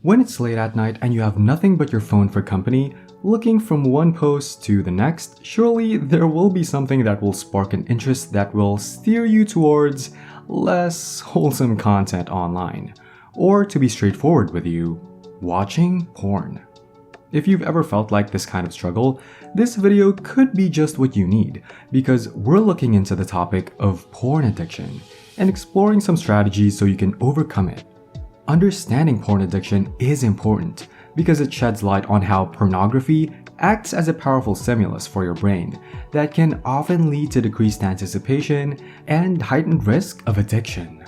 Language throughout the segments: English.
When it's late at night and you have nothing but your phone for company, looking from one post to the next, surely there will be something that will spark an interest that will steer you towards less wholesome content online. Or to be straightforward with you, watching porn. If you've ever felt like this kind of struggle, this video could be just what you need, because we're looking into the topic of porn addiction and exploring some strategies so you can overcome it. Understanding porn addiction is important because it sheds light on how pornography acts as a powerful stimulus for your brain that can often lead to decreased anticipation and heightened risk of addiction.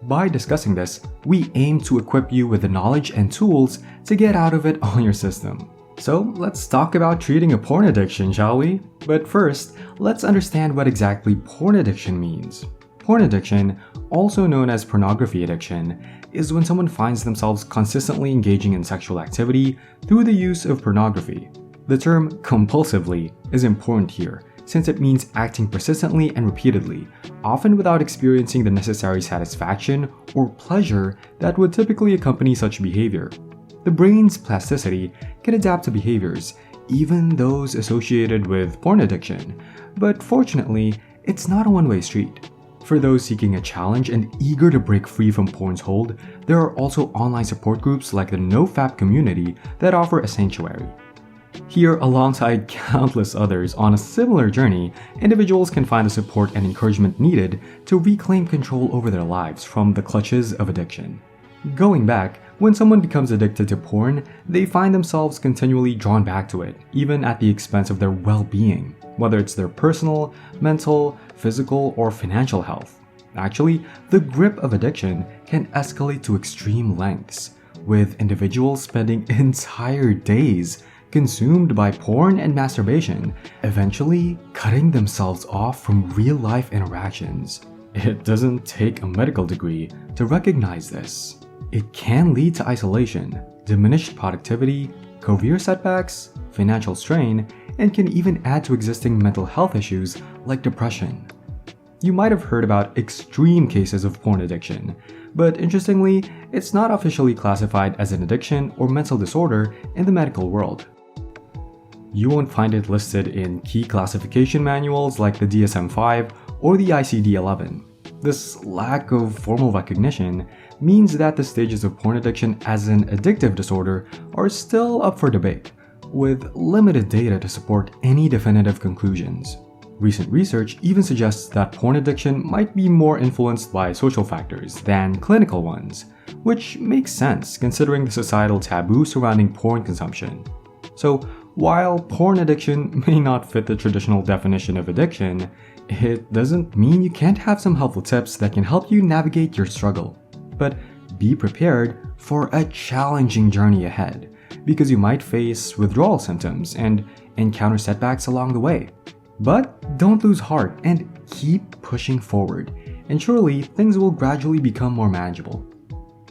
By discussing this, we aim to equip you with the knowledge and tools to get out of it on your system. So let's talk about treating a porn addiction, shall we? But first, let's understand what exactly porn addiction means. Porn addiction, also known as pornography addiction, is when someone finds themselves consistently engaging in sexual activity through the use of pornography. The term compulsively is important here, since it means acting persistently and repeatedly, often without experiencing the necessary satisfaction or pleasure that would typically accompany such behavior. The brain's plasticity can adapt to behaviors, even those associated with porn addiction, but fortunately, it's not a one-way street. For those seeking a challenge and eager to break free from porn's hold, there are also online support groups like the NoFap community that offer a sanctuary. Here, alongside countless others on a similar journey, individuals can find the support and encouragement needed to reclaim control over their lives from the clutches of addiction. Going back, when someone becomes addicted to porn, they find themselves continually drawn back to it, even at the expense of their well-being, whether it's their personal, mental, physical, or financial health. Actually, the grip of addiction can escalate to extreme lengths, with individuals spending entire days consumed by porn and masturbation, eventually cutting themselves off from real-life interactions. It doesn't take a medical degree to recognize this. It can lead to isolation, diminished productivity, career setbacks, financial strain, and can even add to existing mental health issues like depression. You might have heard about extreme cases of porn addiction, but interestingly, it's not officially classified as an addiction or mental disorder in the medical world. You won't find it listed in key classification manuals like the DSM-5 or the ICD-11. This lack of formal recognition means that the stages of porn addiction as an addictive disorder are still up for debate, with limited data to support any definitive conclusions. Recent research even suggests that porn addiction might be more influenced by social factors than clinical ones, which makes sense considering the societal taboo surrounding porn consumption. So, while porn addiction may not fit the traditional definition of addiction, it doesn't mean you can't have some helpful tips that can help you navigate your struggle. But be prepared for a challenging journey ahead, because you might face withdrawal symptoms and encounter setbacks along the way. But don't lose heart and keep pushing forward, and surely things will gradually become more manageable.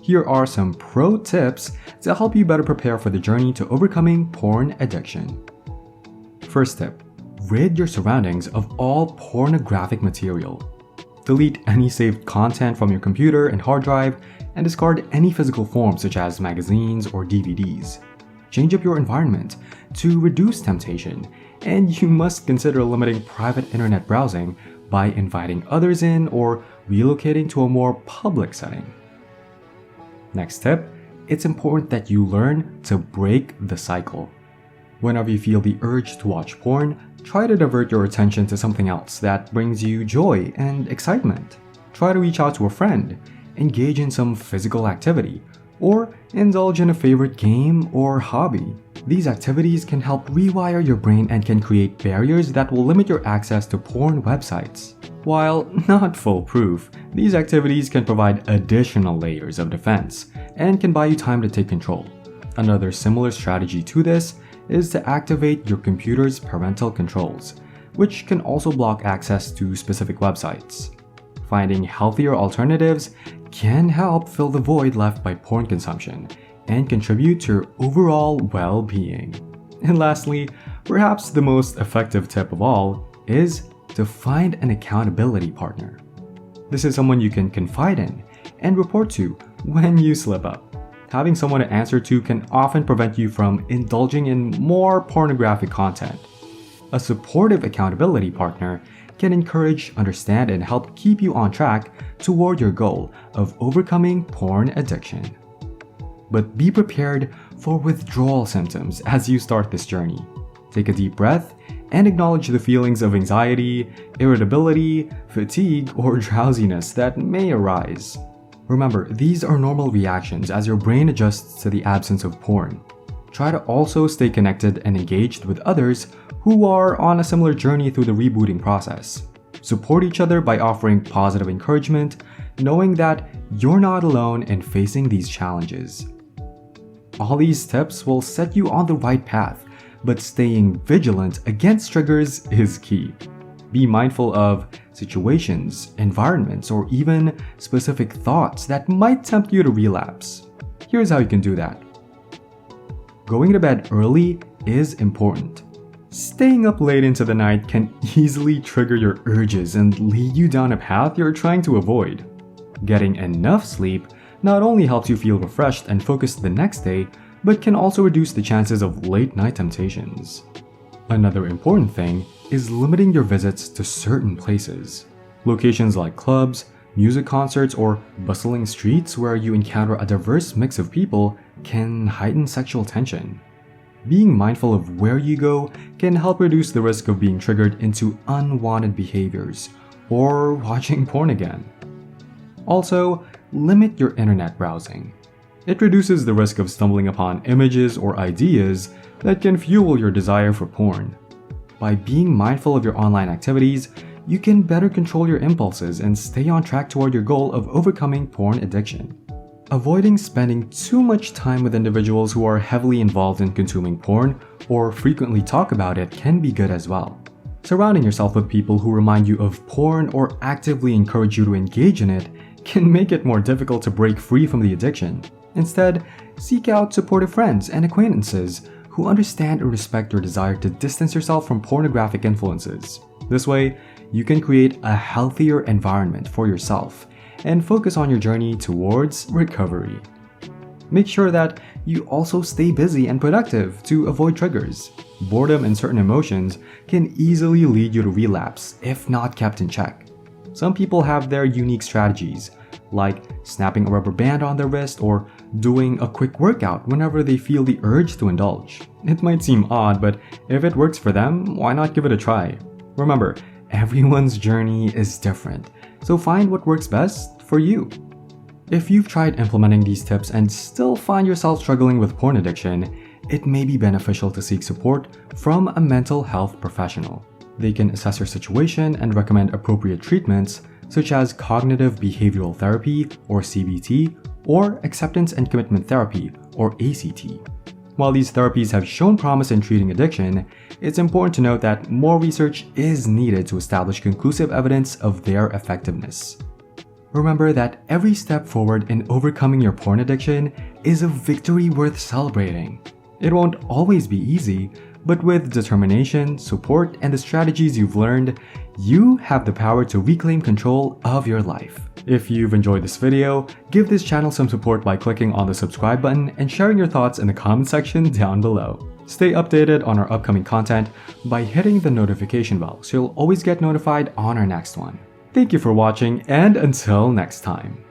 Here are some pro tips to help you better prepare for the journey to overcoming porn addiction. First tip, rid your surroundings of all pornographic material. Delete any saved content from your computer and hard drive, and discard any physical forms such as magazines or DVDs. Change up your environment to reduce temptation, and you must consider limiting private internet browsing by inviting others in or relocating to a more public setting. Next tip, it's important that you learn to break the cycle. Whenever you feel the urge to watch porn, try to divert your attention to something else that brings you joy and excitement. Try to reach out to a friend, engage in some physical activity, or indulge in a favorite game or hobby. These activities can help rewire your brain and can create barriers that will limit your access to porn websites. While not foolproof, these activities can provide additional layers of defense and can buy you time to take control. Another similar strategy to this is to activate your computer's parental controls, which can also block access to specific websites. Finding healthier alternatives can help fill the void left by porn consumption and contribute to your overall well-being. And lastly, perhaps the most effective tip of all is to find an accountability partner. This is someone you can confide in and report to when you slip up. having someone to answer to can often prevent you from indulging in more pornographic content. A supportive accountability partner can encourage, understand, and help keep you on track toward your goal of overcoming porn addiction. But be prepared for withdrawal symptoms as you start this journey. Take a deep breath and acknowledge the feelings of anxiety, irritability, fatigue, or drowsiness that may arise. Remember, these are normal reactions as your brain adjusts to the absence of porn. Try to also stay connected and engaged with others who are on a similar journey through the rebooting process. Support each other by offering positive encouragement, knowing that you're not alone in facing these challenges. All these tips will set you on the right path, but staying vigilant against triggers is key. Be mindful of situations, environments, or even specific thoughts that might tempt you to relapse. Here's how you can do that. Going to bed early is important. Staying up late into the night can easily trigger your urges and lead you down a path you're trying to avoid. Getting enough sleep not only helps you feel refreshed and focused the next day, but can also reduce the chances of late night temptations. Another important thing is limiting your visits to certain places. Locations like clubs, music concerts, or bustling streets where you encounter a diverse mix of people can heighten sexual tension. Being mindful of where you go can help reduce the risk of being triggered into unwanted behaviors or watching porn again. Also, limit your internet browsing. It reduces the risk of stumbling upon images or ideas that can fuel your desire for porn. By being mindful of your online activities, you can better control your impulses and stay on track toward your goal of overcoming porn addiction. Avoiding spending too much time with individuals who are heavily involved in consuming porn or frequently talk about it can be good as well. Surrounding yourself with people who remind you of porn or actively encourage you to engage in it can make it more difficult to break free from the addiction. Instead, seek out supportive friends and acquaintances who understand and respect your desire to distance yourself from pornographic influences. This way, you can create a healthier environment for yourself and focus on your journey towards recovery. Make sure that you also stay busy and productive to avoid triggers. Boredom and certain emotions can easily lead you to relapse if not kept in check. Some people have their unique strategies, like snapping a rubber band on their wrist or doing a quick workout whenever they feel the urge to indulge. It might seem odd, but if it works for them, why not give it a try? Remember, everyone's journey is different, so find what works best for you. If you've tried implementing these tips and still find yourself struggling with porn addiction, it may be beneficial to seek support from a mental health professional. They can assess your situation and recommend appropriate treatments such as cognitive behavioral therapy or CBT or acceptance and commitment therapy or ACT. While these therapies have shown promise in treating addiction, it's important to note that more research is needed to establish conclusive evidence of their effectiveness. Remember that every step forward in overcoming your porn addiction is a victory worth celebrating. It won't always be easy, but with determination, support, and the strategies you've learned, you have the power to reclaim control of your life. If you've enjoyed this video, give this channel some support by clicking on the subscribe button and sharing your thoughts in the comment section down below. Stay updated on our upcoming content by hitting the notification bell so you'll always get notified on our next one. Thank you for watching, and until next time.